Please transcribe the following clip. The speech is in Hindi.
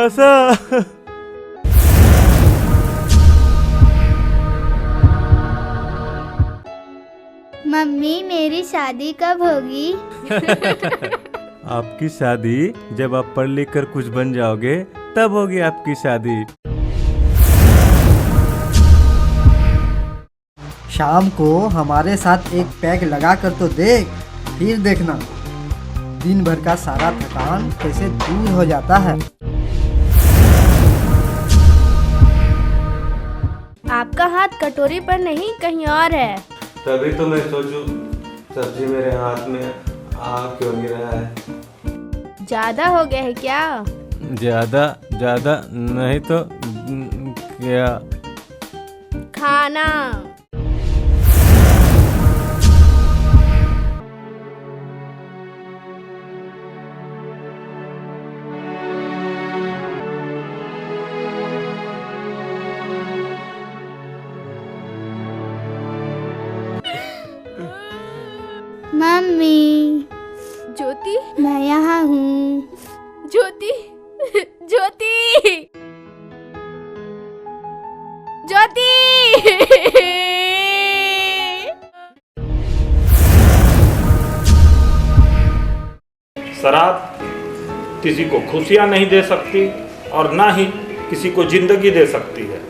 बतासा। मम्मी मेरी शादी कब होगी? आपकी शादी जब आप पढ़ लिख कर कुछ बन जाओगे तब होगी आपकी शादी। शाम को हमारे साथ एक पैक लगा कर तो देख, फिर देखना दिन भर का सारा थकान कैसे दूर हो जाता है। आपका हाथ कटोरी पर नहीं कहीं और है। तभी तो मैं सोचूं सब्जी मेरे हाथ में आ क्यों नहीं रहा है। ज्यादा हो गया है क्या? ज्यादा नहीं तो क्या? खाना। मम्मी ज्योति, मैं यहाँ हूँ। ज्योति, ज्योति, ज्योति। शराब किसी को खुशियां नहीं दे सकती और ना ही किसी को जिंदगी दे सकती है।